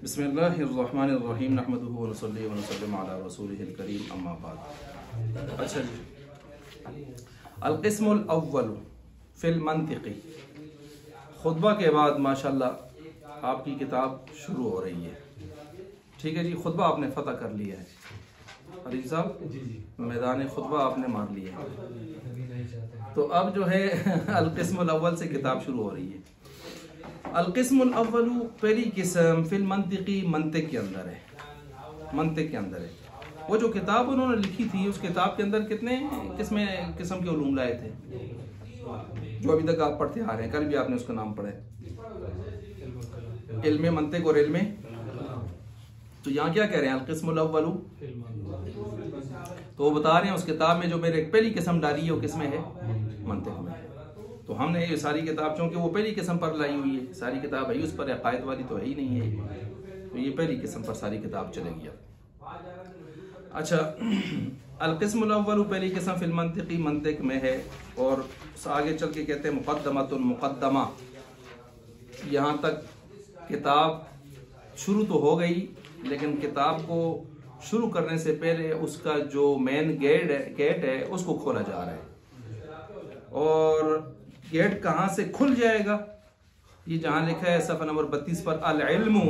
बिस्मिल्लाहिर्रहमानिर्रहीम नहमदुहु व नसल्ली व नसल्लिमु अला रसूलिहिल करीम अम्मा बाद। अच्छा जी, अल-क़िस्मुल अव्वल फ़िल मंतिक़ी। खुतबा के बाद माशाल्लाह आपकी किताब शुरू हो रही है। ठीक है जी, खुतबा आपने फ़तह कर लिया है अली साहब, मैदान खुतबा आपने मार लिया है। तो अब जो है अल-क़िस्मुल अव्वल से किताब शुरू हो रही है। अल-क़िस्मुल अव्वल पहली किस्म फ़िल मंतिक़ी, मंतिक़ के अंदर है। मंतिक़ के अंदर है। वो जो किताब उन्होंने लिखी थी, उस किताब के अंदर कितने किस्म के उलूम लाए थे जो अभी तक आप पढ़ते आ रहे हैं। कल भी आपने उसका नाम पढ़ा है, इल्म मंतिक़ और इल्म। तो यहाँ क्या कह रहे हैं, अल-क़िस्मुल अव्वल, तो वो बता रहे हैं उस किताब में जो मेरे पहली किस्म डाली है वो किस में है, मंतिक़ में है। तो हमने ये सारी किताब, चूँकि वो पहली किस्म पर लाई हुई है, सारी किताब है उस पर, अक़ायद वाली तो है ही नहीं है, तो ये पहली किस्म पर सारी किताब चलेगी। अच्छा, अल-क़िस्मुल अव्वल पहली किस्म फ़िल मंतिक़ी, मंतिक़ में है। और आगे चल के कहते हैं मुक़द्दमतुन मुक़द्दमा। यहाँ तक किताब शुरू तो हो गई, लेकिन किताब को शुरू करने से पहले उसका जो मेन गेट है उसको खोला जा रहा है। और गेट कहाँ से खुल जाएगा, ये जहाँ लिखा है सफ़ा नंबर 32 पर, अल इल्मु,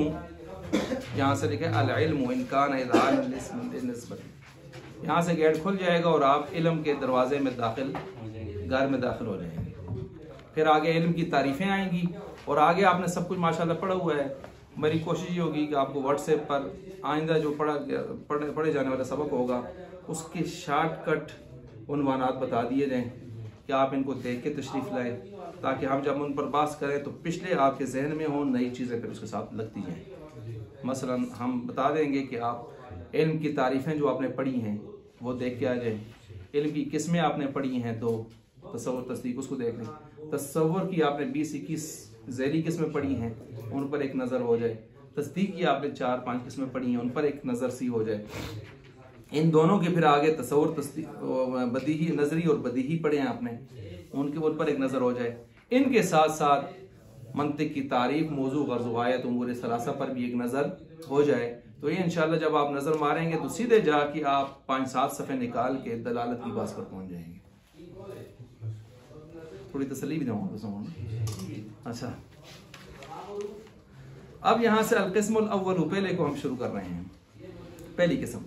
यहाँ से लिखा है अल इल्मु इन कान इज़हार निस्बत, यहाँ से गेट खुल जाएगा और आप इल्म के दरवाजे में दाखिल, घर में दाखिल हो जाएंगे। फिर आगे इल्म की तारीफ़ें आएंगी और आगे आपने सब कुछ माशाल्लाह पढ़ा हुआ है। मेरी कोशिश ये होगी कि आपको व्हाट्सएप पर आइंदा जो पढ़े जाने वाला सबक होगा उसके शॉर्टकट उन्वानात बता दिए जाएं कि आप इनको देख के तशरीफ़ लाएं, ताकि हम जब उन पर बात करें तो पिछले आपके जहन में हों, नई चीज़ें फिर उसके साथ लगती जाएं। मसलन हम बता देंगे कि आप इल्म की तारीफ़ें जो आपने पढ़ी हैं वो देख के आ जाएं। इल्म की किस्में आपने पढ़ी हैं, तो तसव्वुर तस्दीक उसको देख लें। तसव्वुर की आपने 20-21 ज़ैली किस्में पढ़ी हैं, उन पर एक नज़र हो जाए। तस्दीक की आपने 4-5 किस्में पढ़ी हैं, उन पर एक नज़र सी हो जाए। इन दोनों के फिर आगे तसव्वुर बदीही, नजरी और बदीही पढ़े हैं आपने, उनके उन पर एक नज़र हो जाए। इनके साथ साथ मंतिक़ की तारीफ, मौजू, गर्ज़, गायत, उमूर सलासा पर भी एक नज़र हो जाए। तो ये इंशाअल्लाह जब आप नज़र मारेंगे तो सीधे जाके आप 5-7 सफ़े निकाल के दलालत की बात पर पहुँच जाएंगे। थोड़ी तसल्ली भी दूँगा। अच्छा, अब यहाँ से अल-क़िस्मुल अव्वल पहले को हम शुरू कर रहे हैं, पहली किस्म।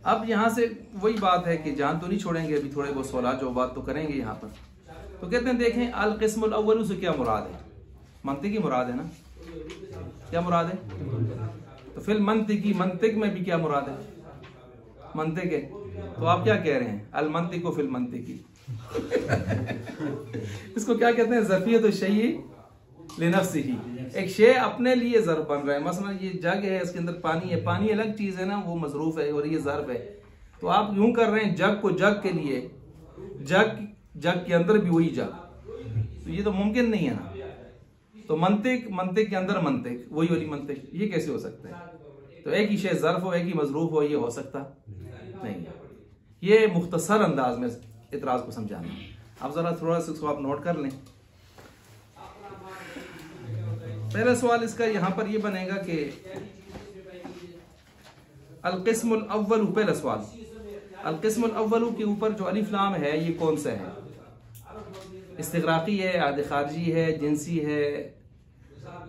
अब यहाँ से वही बात है कि जान तो नहीं छोड़ेंगे, अभी थोड़े बहुत सवाल जो बात तो करेंगे यहाँ पर। तो कहते हैं देखें, अल-क़िस्मुल अव्वल से क्या मुराद है, मंतिक़ी मुराद है ना, क्या मुराद है? तो फिर मंतिक़ी, मंतिक़ में भी क्या मुराद है, मंतिक़ है। तो आप क्या कह रहे हैं, अल मंतिक़ु फिल मंतिक़ी इसको क्या कहते हैं, ज़र्फ़ियत शैई लिनफ़्सिही। एक शे अपने लिए ज़र्फ़ बन रहा है। मसलन ये जग है, इसके अंदर पानी है, पानी अलग चीज़ है ना, वो मज़रूफ़ है और ये ज़र्फ़ है। तो आप यूं कर रहे हैं जग को जग के लिए, जग के अंदर भी वही जग, तो ये तो मुमकिन नहीं है ना। तो मंतिक़ के अंदर मंतिक़, वही वाली मंतिक़, ये कैसे हो सकता है? तो एक ही शे ज़र्फ़ हो, एक ही मज़रूफ़ हो, ये हो सकता नहीं। ये मुख्तसर अंदाज में इतराज़ को समझाना। अब ज़रा थोड़ा सा इसको आप नोट कर लें। पहला सवाल इसका यहाँ पर ये बनेगा कि अल-क़िस्मुल अव्वल, पहला सवाल, अल-क़िस्मुल अव्वल के ऊपर जो अलिफ लाम है ये कौन सा है? इस्तिग़राक़ी है, आद ख़ारजी है, जिनसी है,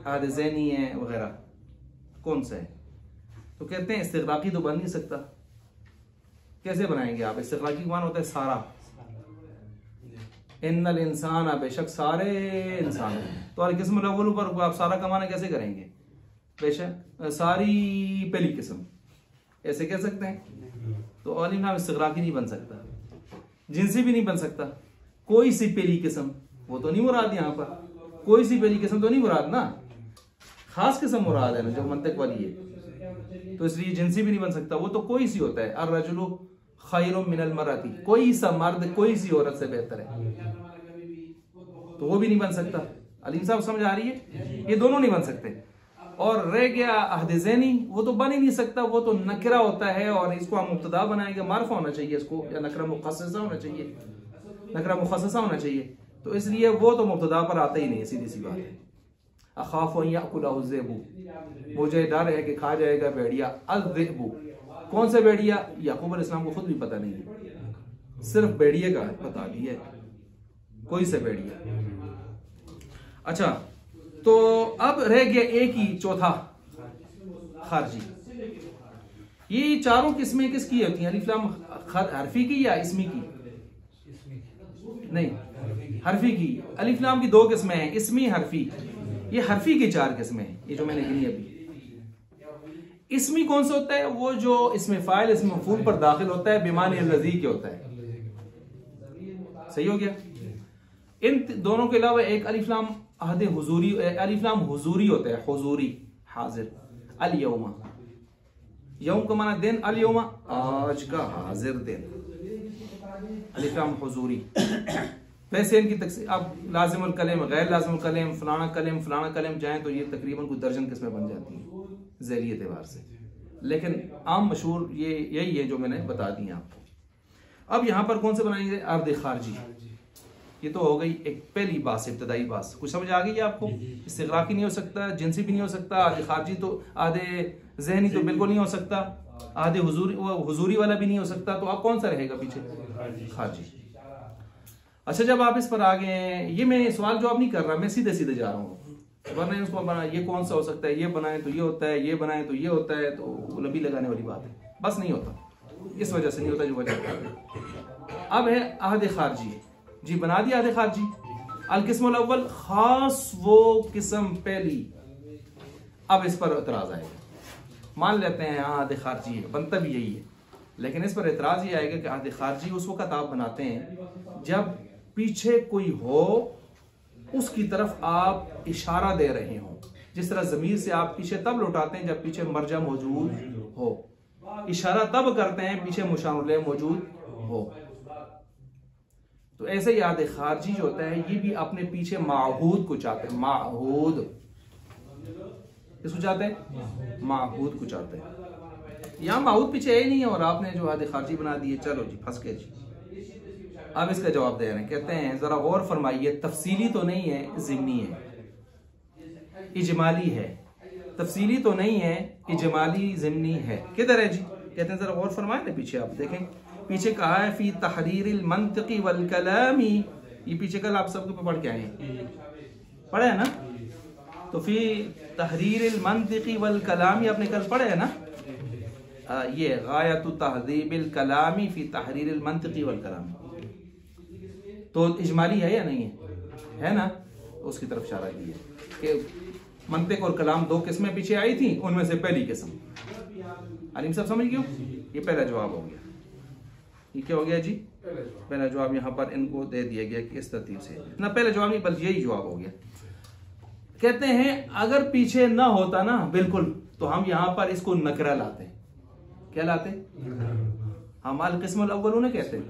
आद ज़ैनी है वगैरह, कौन सा है? तो कहते हैं इस्तिग़राक़ी तो बन नहीं सकता। कैसे बनाएंगे आप? इस्तिग़राक़ी मान होता है सारा, इन्नल इंसान, बेशक सारे इंसान। तो अल-क़िस्मुल अव्वल पर आप सारा कमाना कैसे करेंगे? बेशक सारी पहली किस्म, ऐसे कह सकते हैं। तो अलिफ लाम इस्तिग़राक़ी नहीं बन सकता, जिनसी भी नहीं बन सकता। कोई सी पहली किस्म, वो तो नहीं मुराद यहाँ पर, कोई सी पहली किस्म तो नहीं मुराद ना, खास किस्म मुराद है ना जो मंतिक़ वाली है। तो इसलिए जिनसी भी नहीं बन सकता, वो तो कोई सी होता है। अर्रजुलु खैरुम मिनल मरअती, कोई सा मर्द कोई सी औरत से बेहतर है, तो वो भी नहीं बन सकता। अलीम साहब समझ आ रही है? ये दोनों नहीं बन सकते। और रह गया अहद ज़ैनी, वो तो बन ही नहीं सकता, वो तो नकरा होता है और इसको हम मुब्तदा बनाएंगे, मार्फा होना चाहिए इसको, या नकरा मुखस्ससा होना चाहिए, नकरा मुखस्ससा होना चाहिए। तो इसलिए वो तो मुब्तदा पर आता ही नहीं, सीधी सी बात है। अखाफु अन याकुलहु ज़िबु, मुझे डर है कि खा जाएगा भेड़िया। अज़्ज़िबु, कौन सा भेड़िया? याकूब अलैहिस्सलाम को खुद भी पता नहीं है, सिर्फ भेड़िए का बता दिया, कोई सा भेड़िया। अच्छा, तो अब रह गया एक ही चौथा खारजी। ये चारों किस्में किसकी होती हैं? अलिफ लाम हरफी की या इसमी की? नहीं, हरफी की। अलिफ लाम की दो किस्में हैं, इसमी हरफी। ये हरफी की चार किस्में हैं, ये जो मैंने गिनी अभी। इसमी कौन सा होता है? वो जो इसमें फाइल इसमें मफूल पर दाखिल होता है, बिमाने लजी के होता है। सही हो गया। इन दोनों के अलावा एक अलिफ लाम अहद हुजूरी, अलिफ लाम हुजूरी होता है, हुजूरी हाजिर। अल यौमा, यौम का माना दिन, अल यौमा आज का हाजिर दिन, अलिफ लाम हुजूरी। वैसे इनकी तकसीम अब लाजिमुल कलम, गैर लाजिमुल कलम, फलाना कलम जाए तो ये तकरीबन कुछ दर्जन किस्में बन जाती हैं ज़ैली एतबार से, लेकिन आम मशहूर ये यही है जो मैंने बता दी आपको। अब यहाँ पर कौन से बनाएंगे? अर्द खारजी। ये तो हो गई एक पहली बात, इब्तदाई बात। कुछ समझ आ गई है आपको? इस्तिग़राक़ी नहीं हो सकता, जिनसी भी नहीं हो सकता, आधे खारजी तो आधे ज़हनी तो बिल्कुल नहीं हो सकता, आधे हुजूरी वाला भी नहीं हो सकता। तो अब कौन सा रहेगा पीछे? खारजी। अच्छा, जब आप इस पर आ गए हैं, ये मैं सवाल जवाब नहीं कर रहा, मैं सीधे सीधे जा रहा हूँ, वरना उसको बना ये कौन सा हो सकता है, ये बनाए तो ये होता है, ये बनाए तो ये होता है, तो लबी लगाने वाली बात है। बस नहीं होता, इस वजह से नहीं होता जो वजह। अब है अहद खारजी जी, बना दिया अहद खारजी। अल किस्मुल अव्वल, खास वो किस्म पहली। अब इस पर एतराज आएगा, मान लेते हैं हाँ अहद खारजी है, बनता भी यही है, लेकिन इस पर एतराज ये आएगा कि अहद खारजी उस वक्त आप बनाते हैं जब पीछे कोई हो, उसकी तरफ आप इशारा दे रहे हो। जिस तरह जमीर से आप पीछे तब लौटाते हैं जब पीछे मर्जा मौजूद हो, इशारा तब करते हैं पीछे मुशार मौजूद हो। तो ऐसे ही आदे खारजी जो होता है, ये भी अपने पीछे माहूद को चाहते हैं। माहूद किसको चाहते हैं? माहूद को चाहते हैं। यहाँ माहूद पीछे है ही नहीं है और आपने जो आदे खारजी बना दिए, चलो जी फंस गए जी। अब इसका जवाब दे रहे हैं, कहते हैं जरा गौर फरमाइए, तफसीली तो नहीं है, ज़िम्नी है, इजमाली है। तफसीली तो नहीं है, इजमाली ज़िम्नी है। किधर है जी? कहते हैं जरा गौर फरमाए ना, पीछे आप देखें, पीछे कहा है फी तहरीरिल मंतिकी वल कलामी। ये पीछे कल आप सबको पढ़ के आए हैं, पढ़े है ना? तो फी तहरीरिल मंतिकी वल कलामी आपने कल पढ़े है ना? ये गायतु तहज़ीबिल कलामी फी तहरीरिल मंतिकी वल कलामी, तो इजमाली है या नहीं है ना? उसकी तरफ इशारा किया कि मंतिक और कलाम दो किस्में पीछे आई थी, उनमें से पहली किस्म। अलीम साहब समझ गए? ये पहला जवाब हो गया। ये क्या हो गया जी? पहला जवाब यहाँ पर इनको दे दिया गया कि इस तरतीब से ना, पहला जवाब नहीं बल्कि यही जवाब हो गया। कहते हैं अगर पीछे ना होता ना बिल्कुल, तो हम यहाँ पर इसको नकरा लाते। क्या लाते? हमाल किस्मुल अव्वलून कहते हैं,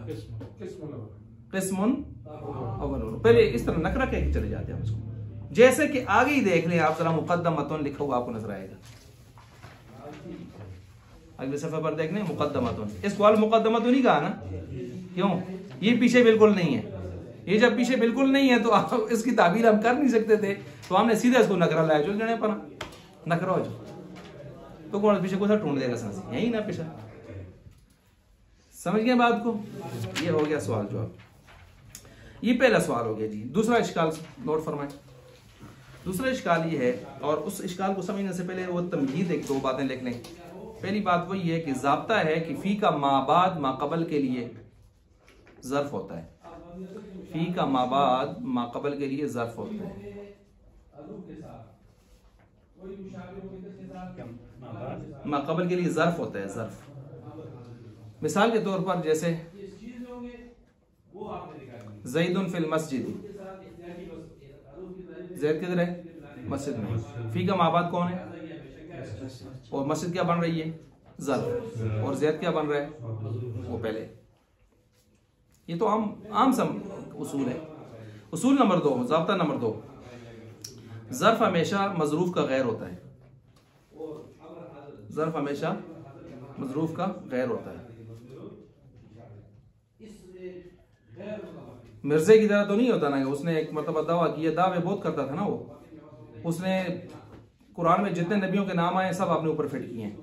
किस्मुन अव्वलून। पहले इस तरह नकरा कह के चले जाते हैं हम इसको। जैसे कि आगे ही देख लें आप जरा, मुक़द्दमतुन लिखा हुआ आपको नजर आएगा, अगले सफे पर देख लें, मुक़द्दमतुन। इसको अल मुक़द्दमतुन ही कहा ना, क्यों? ये पीछे बिल्कुल नहीं है। ये जब पीछे बिल्कुल नहीं है तो आप इसकी ताबीर हम कर नहीं सकते थे, तो हमने सीधे इसको नकरा लाया। जो जने पर नकरा हो जो तो कौन पीछे को ढूंढ देगा सांस, यही ना पीछे। समझ गए बात को? ये हो गया सवाल जवाब। ये पहला सवाल हो गया जी। दूसरा इश्काल नोट फरमाएं। दूसरा इश्काल ये है, और उस इश्काल को समझने से पहले वो तमहीद एक दो बातें लिख लें। पहली बात वही है कि ज़ाब्ता है कि फी का माबाद माकबल के लिए ज़र्फ होता है। फी का माबाद माकबल के लिए ज़र्फ होता है। माकबल के लिए ज़र्फ होता है, ज़र्फ। मिसाल के तौर पर जैसे ज़ैदुन फिल मस्जिद, ज़ैद किधर है? मस्जिद में। फी का माबाद कौन है? और मस्जिद क्या बन रही है? ज़र्फ। और ज़ैद क्या बन रहा है? वो पहले। ये तो आम सम उसूल है। उसूल नंबर 2, ज़ाब्ता नंबर 2, ज़र्फ हमेशा मज़रूफ का गैर होता है। ज़र्फ हमेशा मज़रूफ का गैर होता है। मिर्जे की तरह तो नहीं होता ना, उसने एक मरतबा दावा किया, दावे बहुत करता था ना वो, उसने कुरान में जितने नबियों के नाम आए सब आपने ऊपर फिट किए हैं,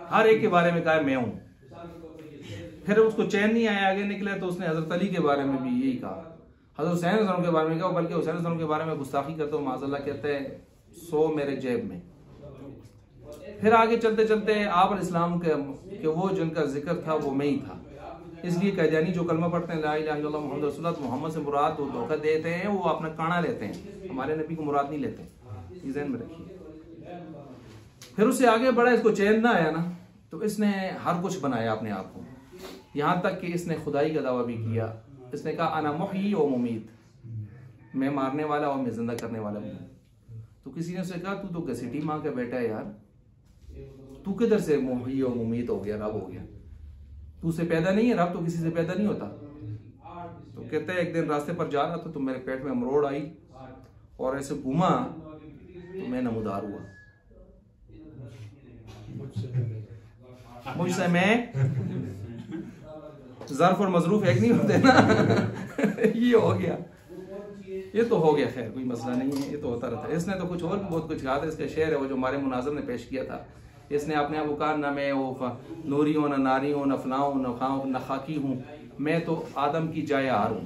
हर एक के बारे में कहा मैं हूं। फिर उसको चैन नहीं आया, आगे निकले तो उसने हजरत अली के बारे में भी यही कहा, हजरत हुसैन के बारे में कहा, बल्कि हुसैन के बारे में गुस्ताखी करते हो माज़अल्लाह कहते हैं सो मेरे जेब में। फिर आगे चलते चलते आप इस्लाम के वो जिनका जिक्र था वो मैं ही था। इसलिए कैदियानी जो कलमा पढ़ते हैं ला इलाहा इल्लल्लाह मुहम्मद रसूलुल्लाह, मोहम्मद से मुराद वो धोखा देते हैं, वो अपना काना लेते हैं, हमारे नबी को मुराद नहीं लेते, ये ज़हन में रखिए। फिर उससे आगे बढ़ा, इसको चैन ना आया ना तो इसने हर कुछ बनाया अपने आप को, यहाँ तक कि इसने खुदाई का दावा भी किया। इसने कहा अना मुहयी व मुमीत, मैं मारने वाला और मैं जिंदा करने वाला भी हूँ। तो किसी ने उसे कहा तू तो घसीटी माँ का बेटा है यार, तू किधर से मुहयी और मुमीत हो गया, रब हो गया, तू से पैदा नहीं है, रब तो किसी से पैदा नहीं होता। तो कहते हैं एक दिन रास्ते पर जा रहा था तो मेरे पेट में अमरोड़ आई और ऐसे घूमा तो मैं नमूदार हुआ, मुझसे मैं ज़र्फ और मजरूफ एक नहीं होते ना ये हो गया, ये तो हो गया, खैर कोई मसला नहीं है, ये तो होता रहता है। इसने तो कुछ और भी बहुत कुछ कहा था, इसका शेर है वो जो हमारे मुनाज़िर ने पेश किया था। इसने अपने आप को कहा ना मैं वो नूरी हूँ, ना नारी हूँ, ना फलाँ हूँ, ना खाऊँ, ना खाकी हूँ, मैं तो आदम की जाए आर हूँ।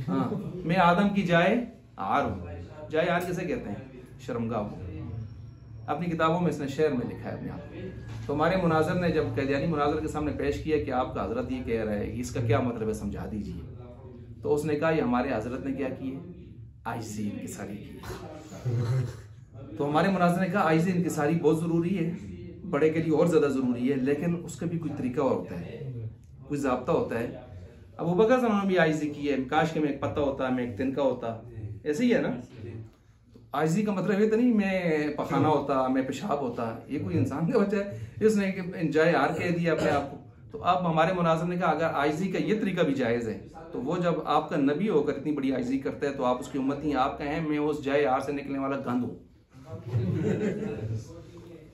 हाँ, मैं आदम की जाए आर हूँ। जाए आर किसे कहते हैं? शर्मगाह को। अपनी किताबों में इसने शेर में लिखा है अपने आप। तो हमारे मुनाज़िर ने जब कैदियानी मुनाज़िर के सामने पेश किया कि आपका हजरत ये कह रहा है, इसका क्या मतलब है, समझा दीजिए। तो उसने कहा ये हमारे हजरत ने क्या किए, आइज़ी इंकिसारी की। तो हमारे मुनाज़िर ने कहा आइज़ी इंकिसारी बहुत ज़रूरी है, बड़े के लिए और ज़्यादा ज़रूरी है, लेकिन उसका भी कोई तरीका होता है, कोई ज़ाब्ता होता है। अबू बकर उन्होंने भी आइज़ी की है, काश के में एक पत्ता होता, में एक तिनका होता, ऐसे ही है ना। आइज़ी का मतलब ये तो नहीं मैं पखाना होता, मैं पेशाब होता, ये कोई इंसान का बच्चा है, इसने जाए आर कह दिया अपने आप को। तो अब हमारे मुनाज़िर ने कहा अगर आइज़ी का ये तरीका भी जायज़ है तो वो जब आपका नबी होकर इतनी बड़ी आइज़ी करता है तो आप उसकी उम्मती आप कहें मैं उस जाए आर से निकलने वाला गंद हूँ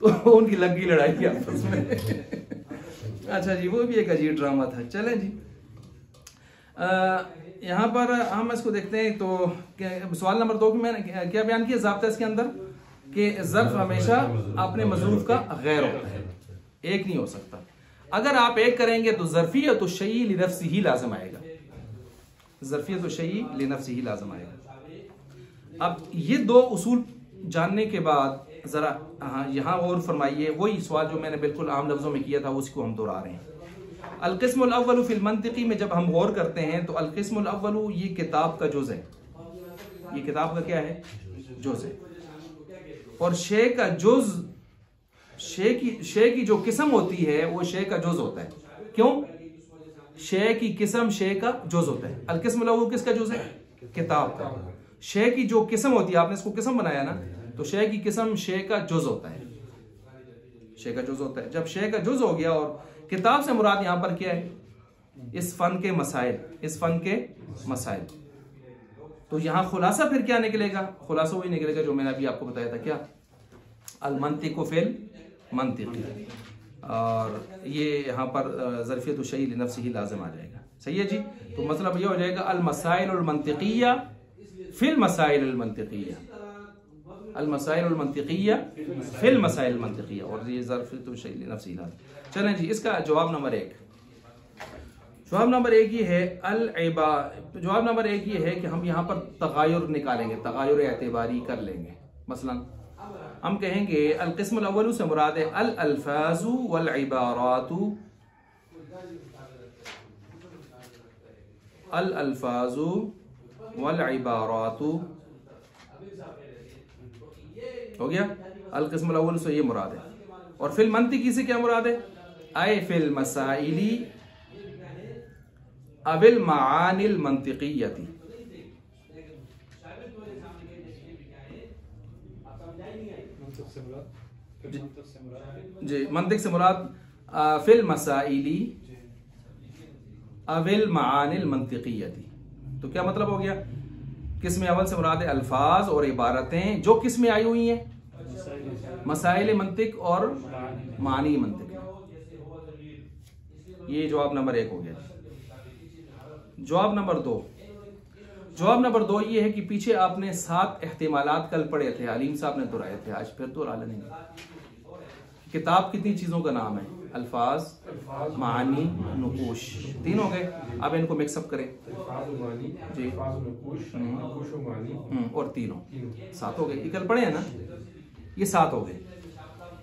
तो उनकी लगी लड़ाई आपस में अच्छा जी, वो भी एक अजीब ड्रामा था। चलें जी, यहाँ पर हम इसको देखते हैं। तो सवाल नंबर 2 में मैंने क्या बयान किया ज़ाब्ता इसके अंदर कि ज़र्फ हमेशा अपने मज़रूफ का गैर होता है, एक नहीं हो सकता। अगर आप एक करेंगे तो ज़र्फियत तो शयी लिनफ्सिही लाज़िम आएगा, ज़र्फियत तो शयी लिनफ्सिही लाज़िम आएगा। अब ये दो उसूल जानने के बाद ज़रा हाँ यहाँ और फरमाइए, वही सवाल जो मैंने बिल्कुल आम लफ्ज़ों में किया था उसको हम दोहरा रहे हैं। अल-क़िस्मुल अव्वलु फ़िल मंतिक़ी में जब हम गौर करते हैं तो अल-क़िस्मुल अव्वलु ये किताब का जुज़ है, ये किताब का क्या है, जुज़ है। और शे का जुज़, शे की जो किस्म होती है वो शे का जुज़ होता है। क्यों? शे की किस्म शे का जुज़ होता है। अल-क़िस्मुल अव्वलु किसका जुज़ है? किताब का। शे की जो किस्म होती है, आपने इसको किस्म बनाया ना, तो शे की किस्म शे का जुज़ होता है, शे का जुज़ होता है। जब शे का जुज़ हो गया और किताब से मुराद यहाँ पर क्या है, इस फन के मसाइल, इस फन के मसाइल। तो यहाँ खुलासा फिर क्या निकलेगा? खुलासा वही निकलेगा जो मैंने अभी आपको बताया था, क्या, अल मंतिक़ु फ़िल मंतिक़ी, और ये यहाँ पर ज़र्फ़ियत शयी लिनफ्सिही लाज़िम आ जाएगा। सही है जी। तो मतलब ये हो जाएगा अल मसाइल मंतिक़िया फ़िल मसाइल मंतिक़िया, अल मसाइल मंतिक़िया फ़िल मसाइल मंतिक़िया, और ये ज़र्फ़ियत शयी लिनफ्सिही लाज़िम। चलें जी, इसका जवाब नंबर 1, जवाब नंबर 1 ये है जवाब नंबर 1 ये है कि हम यहाँ पर तगायुर निकालेंगे, तगायुर एतबारी कर लेंगे। मसलन हम कहेंगे अल-क़िस्मुल अव्वलु से मुराद है अल अल्फाज़ु वल इबारातु, अल अल्फाज़ु वल इबारातु हो गया। अल-क़िस्मुल अव्वलु से ये मुराद है। और फिल मंतिक़ी से क्या मुराद है? आए फिल मसाइली अबिल मानिल मंतिक़ियती, जी मंतिक़ से मुराद फिल मसाइली अबिल मानिल मंतिक़ियती। तो क्या मतलब हो गया? किस्म अव्वल से मुराद है अल्फाज और इबारतें जो किस्में आई हुई हैं, मसाइल मंतिक़ और मानी मंतिक़। ये जवाब नंबर 1 हो गया। जवाब नंबर 2, जवाब नंबर 2 ये है कि पीछे आपने 7 एहतिमालात कल पढ़े थे, अलीम साहब ने दोहराए थे, आज फिर दोहरा लेंगे। किताब कितनी चीजों का नाम है? अल्फाज, मानी, नुकूश, 3 हो गए। अब इनको मिक्सअप करें जी, और तीनों 7 हो गए। ये कल पढ़े हैं ना, ये 7 हो गए।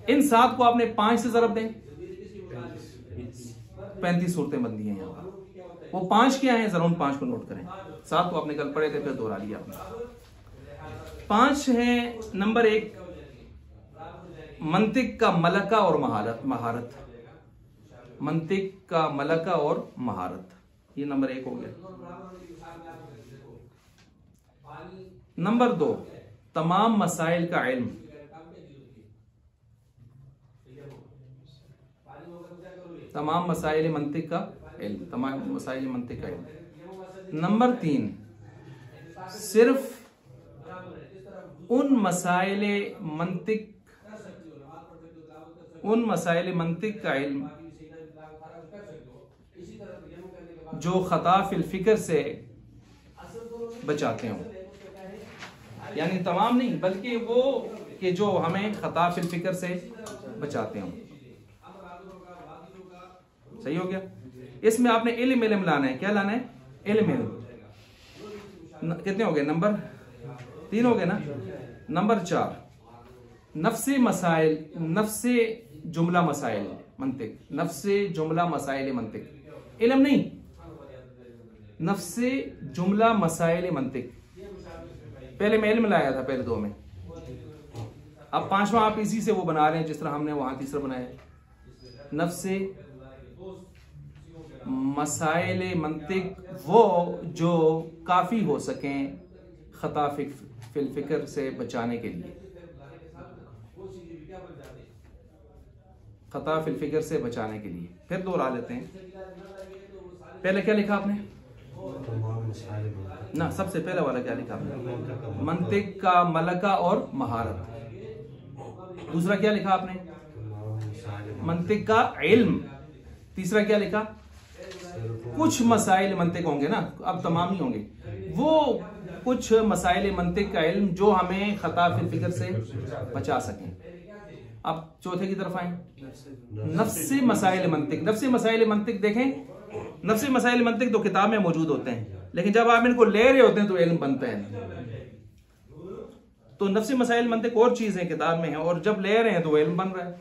इन 7 को आपने 5 से ज़रब दें, 35 सूरतें बनती हैं यहाँ पर। वो 5 क्या हैं, जरा उन 5 को नोट करें। 7 को आपने कल पढ़े थे, फिर दोहरा लिया आपने। 5 हैं। नंबर 1 मंतिक का मलका और महारत। मंतिक का मलका और महारत, ये नंबर 1 हो गया। नंबर 2 तमाम मसाइल का इल्म। तमाम मसाइल मंतिक का इल्म, तमाम मसाइल मंतिक का इल्म। नंबर 3 सिर्फ उन मसाइल मंतिक का इल्म जो खता फिल फिक्र से बचाते हों, यानी तमाम नहीं बल्कि वो कि जो हमें खता फिल फिक्र से बचाते हों। सही हो गया। इसमें आपने इल्म लाना है। क्या लाना है? इल्म। कितने हो गए? नंबर 3 हो गए ना। नंबर 4 नफ्से मसाइल, नफ्से जुमला मसाइल मंतिक, नफ्से जुमला मसाइल मंतिक, इल्म नहीं, नफ्से जुमला मसाइल मंतिक। पहले मैं इल्म लाया था, पहले 2 में। अब 5वां आप इसी से वो बना रहे हैं जिस तरह हमने वहां तीसरा बनाया। नफ्से मसाइल मंतिक वो जो काफी हो सकें खता फिल फिक्र से बचाने के लिए, खता फिल फिक्र से बचाने के लिए। फिर दोहरा लेते हैं। पहले क्या लिखा आपने ना? सबसे पहले वाला क्या लिखा आपने? मंतिक का मलका और महारत। दूसरा क्या लिखा आपने? मंतिक का इल्म। तीसरा क्या लिखा? कुछ मसाइल मंतिक होंगे ना, अब तमाम ही होंगे। वो कुछ मसाइल मंतिक का इल्म जो हमें खता फिल फिक्र से बचा सकें। अब चौथे की तरफ आए। नफ्से मसाइल मंतिक। नफ्से मसाइल मंतिक देखें, नफ्से मसाइल मंतिक तो किताब में मौजूद होते हैं, लेकिन जब आप इनको ले रहे होते हैं तो इल्म बनता है। तो नफ्से मसाइल मंतिक और चीज है, किताब में है, और जब ले रहे हैं तो इल्म बन रहा है,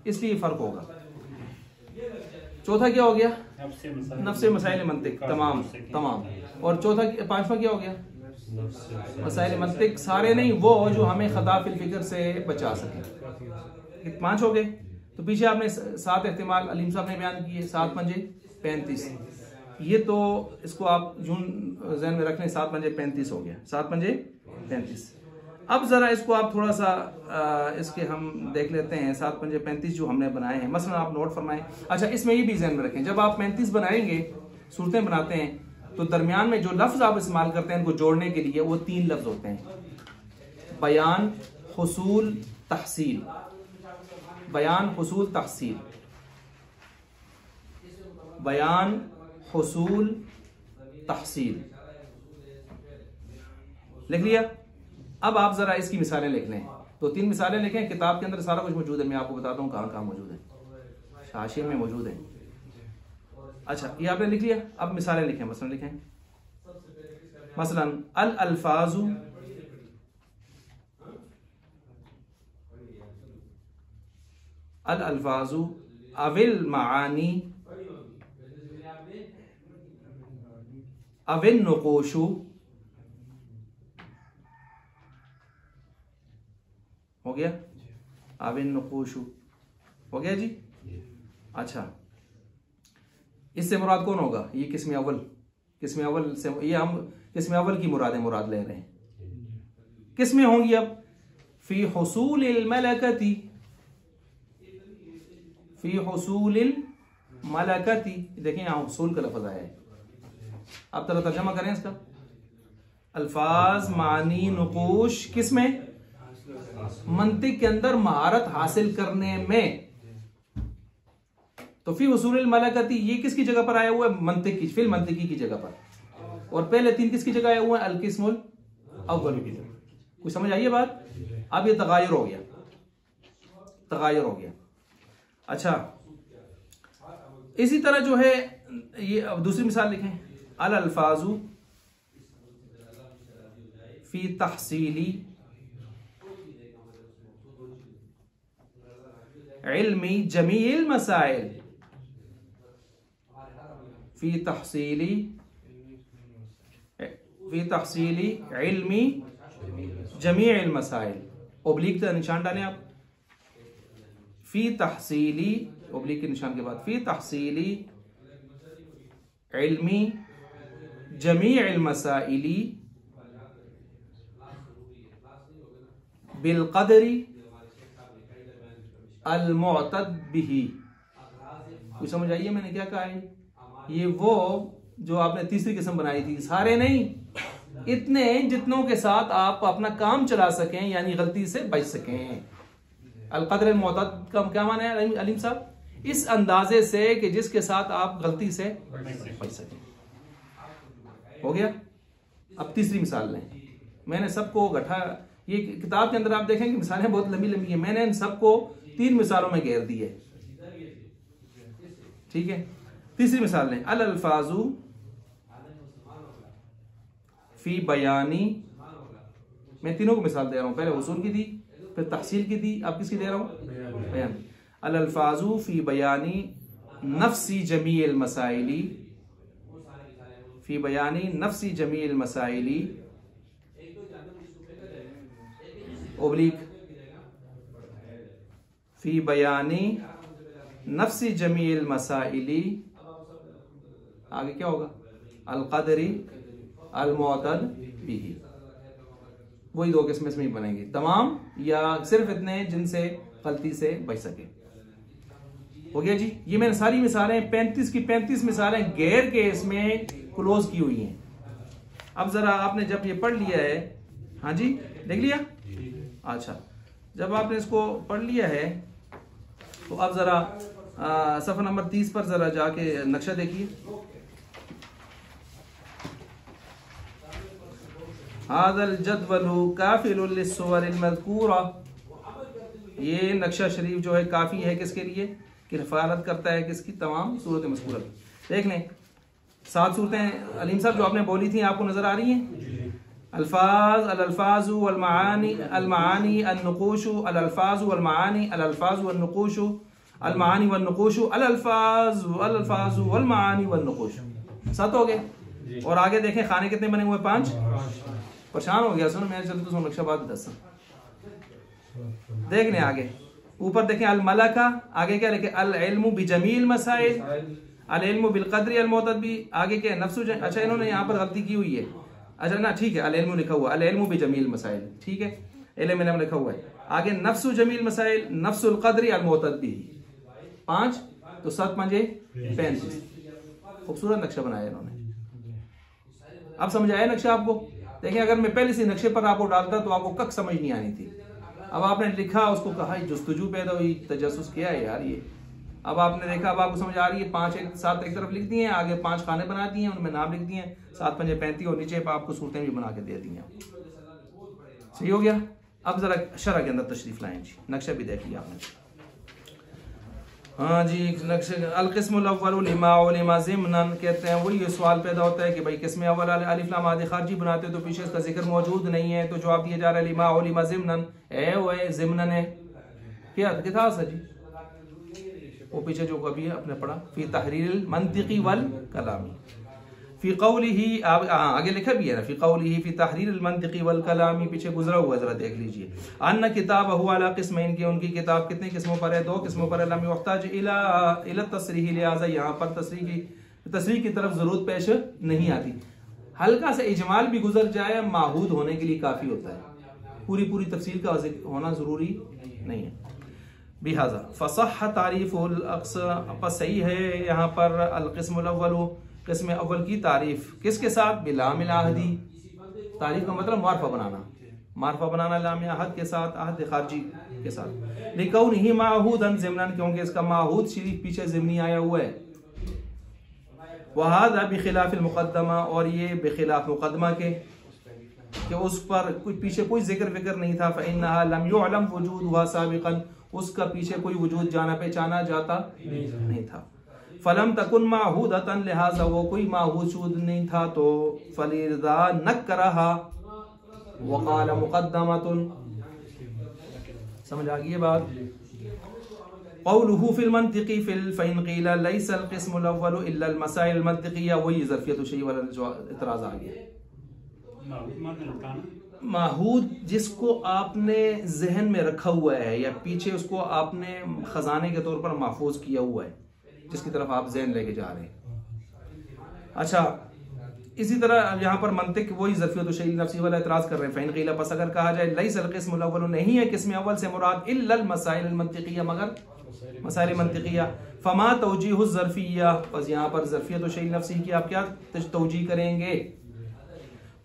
इसलिए फर्क होगा। चौथा क्या हो गया? नफ्से मसाइल मंतिक तमाम। और चौथा 5वां क्या हो गया? मसाइल मंतिक सारे नहीं, वो जो हमें खता फिल फिक्र से बचा सके। 5 हो गए। तो पीछे आपने 7 एहतिमाल अलीम साहब ने बयान किए। 7 पंजे 35। ये तो इसको आप जून ज़हन में रखने, 7 पंजे 35 हो गया। 7 पंजे 35। अब जरा इसको आप थोड़ा सा इसके हम देख लेते हैं। 7 पंजे 35 जो हमने बनाए हैं, मसलन आप नोट फरमाएं। अच्छा, इसमें ये भी ज़हन में रखें, जब आप 35 बनाएंगे, सूरतें बनाते हैं, तो दरमियान में जो लफ्ज आप इस्तेमाल करते हैं उनको जोड़ने के लिए, वो 3 लफ्ज होते हैं। बयान, हुसूल, तहसील। बयान, हुसूल, तहसील। बयान, हुसूल, तहसील। लिख लिया? अब आप जरा इसकी मिसालें लिख लें। तो 3 मिसालें लिखें। किताब के अंदर सारा कुछ मौजूद है, मैं आपको बताता हूँ कहाँ कहाँ मौजूद है। हाशिए में मौजूद है। अच्छा, ये आपने लिख लिया। अब मिसालें लिखें। मसलन लिखें, मसलन अल अल्फाजु, अल अल्फाजु अविल मानी अविन नुकूशु। हो गया? अविन नुकूशु हो गया जी। अच्छा, इससे मुराद कौन होगा? ये किस्म अव्वल। किस्म अव्वल से ये हम किस्म अव्वल की मुराद ले रहे हैं। किस्में होंगी अब? फी हुसूल मलकती, फी हुसूल मलकती। देखें यहाँ हुसूल का लफ्ज आया है। अब तरह तर्जमा करें इसका। अल्फाज, मानी, नुकूश, किसमें? मंतिक के अंदर महारत हासिल करने में। तो फी हुसूल मलकती ये किसकी जगह पर आया हुआ है? मंतिक की, फिल मंतिकी की जगह पर। और पहले 3 किसकी जगह आए हुए हैं? अल किस्मुल अव्वल की जगह। कुछ समझ आई है बात? अब ये तगायुर हो गया, तगायुर हो गया। अच्छा, इसी तरह जो है ये अब दूसरी मिसाल लिखें, अल अल्फाजु फी तहसीली इल्मी जमील मसाइल, फी तहसीली इल्मी जमील मसाइल। ओब्लिक का निशान डालें आप, फी तहसीली, ओब्लिक के निशान के बाद फी तहसीली इल्मी जमील मसाइली बिल क़दरी अल मुअतद बिही। कुछ समझ आइए मैंने क्या कहा है? ये वो जो आपने तीसरी किस्म बनाई थी, सारे नहीं, इतने जितनों के साथ आप अपना काम चला सकें, यानी गलती से बच सकें। अल क़द्र अल मुअतद का क्या माना है अलीम साहब? इस अंदाजे से कि जिसके साथ आप गलती से बच सकें। हो गया। अब तीसरी मिसाल लें, मैंने सबको गठा, ये किताब के अंदर आप देखेंगे मिसालें बहुत लंबी लंबी हैं, मैंने इन सबको 3 मिसालों में घेर दी है। ठीक है, तीसरी मिसाल लें, अल अल्फाजु फी बयानी, मैं तीनों को मिसाल दे रहा हूं, पहले उसूल की दी, फिर तहसील की दी, अब किसकी दे रहा हूं? बयान। अल अल्फाजु फी बयानी नफ्सी जमील मसाइली, फी बयानी नफ्सी जमील मसाइली ओब्लिक फी बयानी नफ्सी जमील मसाइली, आगे क्या होगा? अल क़दरी अल मुअतद बिही। वही 2 किस्में इसमें बनेंगी, तमाम या सिर्फ इतने जिनसे गलती से बच सके। हो गया जी। ये मैंने सारी मिसालें 35 की 35 मिसालें गैर के इसमें क्लोज की हुई हैं। अब जरा आपने जब ये पढ़ लिया है, हाँ जी देख लिया, अच्छा, जब आपने इसको पढ़ लिया है तो अब जरा सफ़ा नंबर 30 पर जरा जाके नक्शा देखिए। हादल जदवलु काफिलुल लिस्सुवरिल मज़कूरा, ये नक्शा शरीफ जो है काफी है किसके लिए? कि किफ़ायत करता है किसकी? तमाम सूरत मज़कूरा। देख लें 7 सूरतें अलीम साहब जो आपने बोली थी, आपको नजर आ रही हैं? अल्फाज, अल अल्फाजु वल मानी, अल मानी अन नुकूशु, अल अल्फाजु वल मानी, अल अल्फाजु वन नुकूशु, अल मानी वन नुकूशु, अल अल्फाजु वल मानी वन नुकूशु। 7 हो गए। और आगे देखें खाने कितने बने हुए? 5। परेशान हो गया सुनो, मैं चल तो नक्शा बात 10 देख लें। आगे ऊपर देखें अल मलका, आगे क्या लिखे? अल इल्मु बिजमील मसाइल, अल इल्मु बिल क़द्री अल मुअतद बी, आगे क्या? नफ्सु। अच्छा, इन्होंने यहाँ पर गलती की हुई है। अच्छा ना, ठीक है, अल इल्मु लिखा हुआ, अल इल्मु बिजमील मसाइल, ठीक है, इल्म लिखा हुआ है। आगे नफ्सु जमील मसाइल, नफ्सुल क़द्री अल मुअतद बी, 5 तो 7 5 35। खूबसूरत नक्शा बनाया इन्होंने। अब समझ आया नक्शा आपको? देखिए, अगर मैं पहले से नक्शे पर आपको डालता तो आपको कक समझ नहीं आनी थी। अब आपने लिखा, उसको कहा, जुस्तजू पैदा हुई, तजस्सुस किया है यार ये। अब आपने देखा, अब आपको समझ आ रही है। 5 एक 7 एक तरफ लिख दिए हैं, आगे 5 खाने बना दिए हैं, उनमें नाम लिख दिए हैं, 7 5 35, और नीचे पर आपको सूरतें भी बना के दे दी हैं। सही हो गया। अब जरा शरह के अंदर तशरीफ लाएं जी, नक्शा भी देख लिया आपने। हाँ जी, नक्शे अल-क़िस्मुल अव्वलु लिमा उलिमा ज़िम्नन, कहते हैं वही ये सवाल पैदा होता है कि भाई किस्म अव्वल अलिफ लाम आदि खारजी बनाते हो तो पीछे इसका जिक्र मौजूद नहीं है, तो जवाब दिया जा रहा है लिमा उलिमा ज़िम्नन, वो है ज़िम्नन है। क्या था सर जी? वो पीछे जो कभी आपने पढ़ा, फी तहरीरिल मंतिक़ी वल कलामी, फी क़ौलिही, आगे लिखा भी है ना, फी क़ौलिही फी तहरीरिल मंतिक़ी वल कलामी, पीछे गुजरा हुआ, जरा देख लीजिए। अन्ना किताबहु अला क़िस्मैन, की उनकी किताब कितने किस्मों पर है? 2 किस्मों पर है। लम युहताज इला तस्रीह, लिहाजा यहाँ पर तस्रीह की तरफ जरूरत पेश नहीं आती। हल्का सा इजमाल भी गुजर जाए माहूद होने के लिए काफी होता है, पूरी तफसील का होना जरूरी नहीं है। बिहाजा फसह तारीफ़ुल अक्स, सही है यहाँ पर अल-क़िस्मुल अव्वलु, किस्म अव्वल की तारीफ किसके साथ? बिलामिल आहदी, तारीफ का मतलब मारफा बनाना, लाम अहद के साथ, अहद खारजी के साथ। लिकौनिही माहूदन ज़िम्नन, क्योंकि इसका माहूद शरीफ पीछे ज़िम्नी आया हुआ है। वहादा बिखिलाफिल मुक़द्दमा, और ये बिखिलाफ मुक़द्दमा के कि उस पर पीछे कोई जिक्र फिक्र नहीं था। फ़इन्नहा लम युअलम वजूदुहा साबिक़न, उसका पीछे कोई वजूद जाना पहचाना जाता नहीं था। फलम तकुन माहूदतन, लिहाजा वो कोई माहूद नहीं था, तो फलिदा नकरहा वक़ाल मुक़द्दमतुन। समझ आ गई ये बात। क़ौलुहु फिल मंतिक़ी फ़इन क़ीला लैसल क़िस्मुल अव्वलु इल्ला अल मसाइल मंतिक़िया, वही ज़रफ़ियत शै वाला इतराज़ आ गया। माहूद जिसको आपने जहन में रखा हुआ है या पीछे उसको आपने खजाने के तौर पर महफूज किया हुआ है, जिसकी तरफ आप जहन लेके जा रहे हैं। अच्छा, इसी तरह यहाँ पर मंतिक वही ज़रफ़ियत शै नफ़सी वाला इतराज़ कर रहे हैं। फ़इन क़ीला, बस अगर कहा जाए लैसल क़िस्मुल अव्वलु, नहीं है किस्म अव्वल से मुराद इल्ला अल मसाइल मंतिक़िया, मगर मसाइल मंतिक़िया। फ़मा तौजीहु ज़रफ़िय्या, बस यहाँ पर ज़रफ़ियत शै नफ़सी की आप क्या तौजीह करेंगे।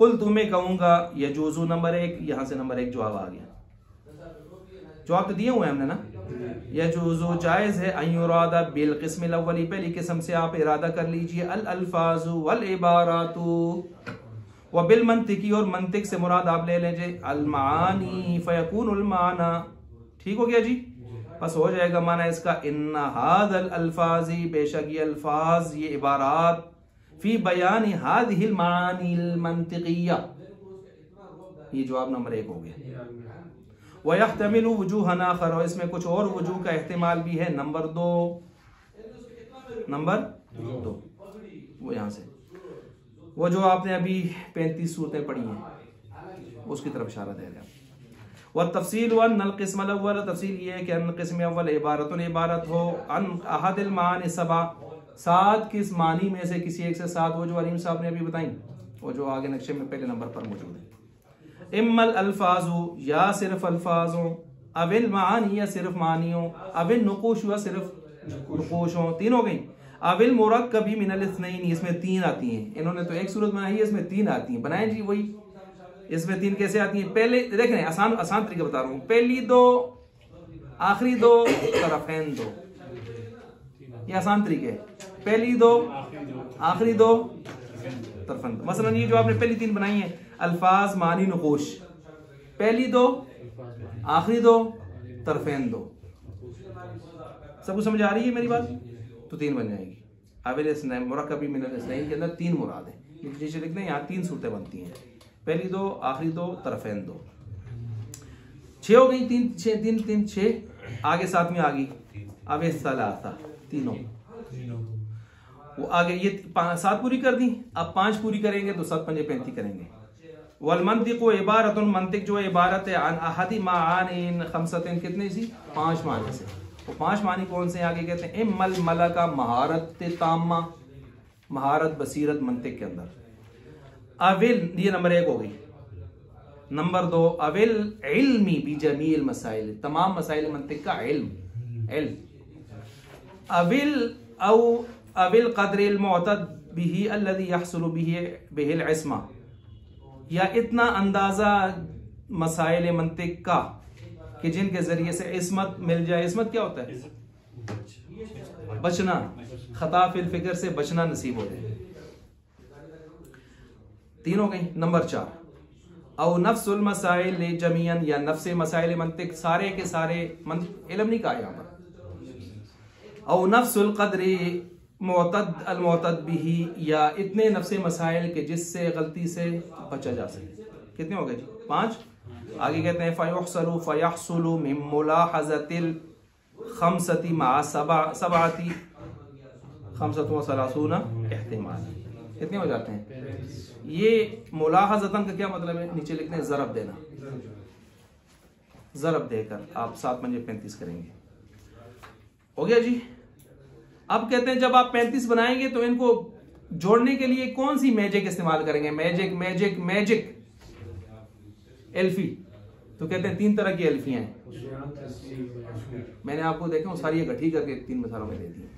कुल तुम्हें कहूंगा यजूज़ु नंबर 1, यहाँ से नंबर 1 जवाब आ गया। जवाब तो दिए हुए हमने ना। यजूज़ु जायज़ है, अयुरादा बिल क़िस्मिल अव्वली, पहली किस्म से आप इरादा कर लीजिए, अल अल्फाज़ु वल इबारातु, व बिल मंतिकी, और मंतिक से मुराद आप ले लीजिए अल मानी फ़यकूनुल माना। ठीक हो गया जी, बस हो जाएगा माना इसका इन्ना हाज़ल अल्फाज़ी, बेशक ये अल्फाज ये इबारात फी बयान हादिहिल मानिल मंतिकिया, ये जवाब नंबर 1 हो गया। वयहतमिलु वजूहन आखर, और इसमें कुछ और वजूह का एहतिमाल भी है। नंबर 2 वो यहाँ से वो जो आपने अभी 35 सूरतें पढ़ी हैं उसकी तरफ इशारा दे रहे हैं। वह तफसील वन अल क़िस्म अव्वल, तफसील ये है कि अन क़िस्म अव्वल इबारतुन, इबारत हो अन अहदिल मानी सबा, 7 किस मानी में से किसी एक से 7, वो जो अलीम साहब ने अभी बताई, वो जो आगे नक्शे में पहले नंबर पर मौजूद है। इम्मल अल्फाजु, या सिर्फ अल्फाजों, अविल मानी, या सिर्फ मानियों, अविल नुकूश, या सिर्फ नुकूशों, 3 हो गई। अविल मुरक्कबी मिनल इस्नैन, इसमें 3 आती हैं। इन्होंने तो एक सूरत बनाई है, इसमें 3 आती हैं। बनाए जी वही, इसमें 3 कैसे आती हैं। पहले देखें, आसान तरीका बता रहा हूँ। पहली 2, आखिरी 2, तरफैन 2, ये आसान तरीके है। पहली 2, आखिरी 2, तरफन। मसलन ये जो आपने पहली 3 बनाई है, अल्फाज मानी नुकूश, पहली 2, आखिरी 2, तरफेन 2, सबको समझ आ रही है मेरी बात? तो 3 बन जाएगी। अविल इस्नैन मुरक्कबी मिनल इस्नैन के अंदर 3 मुराद है। नीचे लिखते हैं, यहाँ 3 सूरतें बनती हैं, पहली 2, आखिरी 2, तरफेन 2। 6 हो गई, 3 6 3 3 6, आगे 7वीं आ गई। अब ये सलासा, तीनों वो आगे ये 7 पूरी कर दी। अब 5 पूरी करेंगे तो 7 पंजे 35 करेंगे। वल मंतिक़ु इबारतुन, मंतिक जो इबारत है अन अहदी माआनिन खमसतिन, कितने सी? 5 मानी से। वो 5 मानी कौन से? आगे कहते हैं इम्मल मलका, महारत तामा, महारत बसीरत मंतिक के अंदर। अविल, ये नंबर 1 हो गई। नंबर 2 अविल इल्मी बिजमील मसाइल, तमाम मसाइल मंतिक का इल्म। अविल अविल क़द्रिल मुअतद बिही अल्लज़ी यहसुलु बिहिल इस्मा, या इतना अंदाजा मसाइल मंतिक का कि जिनके जरिए से इस्मत मिल जाए। इस्मत क्या होता है? बचना, खता फिल फिक्र से बचना नसीब हो जाए। 3 हो गई। नंबर 4 औ नफ्सुल मसाइल जमीयन, या नफ्स मसाइल मंतिक सारे के सारे, इल्म नहीं कहा यहाँ पर। औ नफ्सुल क़द्री मुअतद अल मुअतद बिही, या इतने नफ्से मसाइल के जिससे गलती से बचा जा सके। कितने हो गए जी? 5। आगे कहते हैं फयुहसलु फयहसुलु मिन मुलाहज़तिल खमसति मा सबअति खमसतु व सलासूना इहतिमाल। कितने हो जाते हैं? ये मुलाहज़तन का क्या मतलब है? नीचे लिखते हैं ज़रब देना। ज़रब देकर आप 7 पंजे 35 करेंगे। हो गया जी। अब कहते हैं जब आप 35 बनाएंगे तो इनको जोड़ने के लिए कौन सी मैजिक इस्तेमाल करेंगे? मैजिक एल्फी। तो कहते हैं 3 तरह की एल्फियां हैं। मैंने आपको देखा सारी इकट्ठी करके 3 मिसालों में दे दी।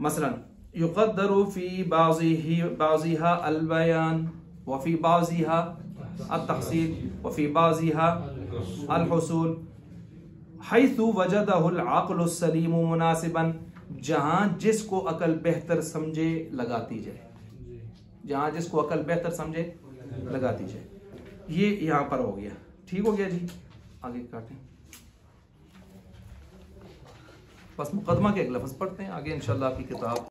मसलन युक़द्दरु फी बाज़िहा अल बयान, व फी बाज़िहा अत तहसील, व फी बाज़िहा अल हुसूल, हैथु वजदहुल अक़लुस सलीम मुनासिबन, जहां जिसको अकल बेहतर समझे लगाती जाए, जहां जिसको अकल बेहतर समझे लगाती जाए। ये यहां पर हो गया, ठीक हो गया जी। आगे काटें, बस मुकदमा के एक लफ्ज पढ़ते हैं, आगे इंशाल्लाह आपकी किताब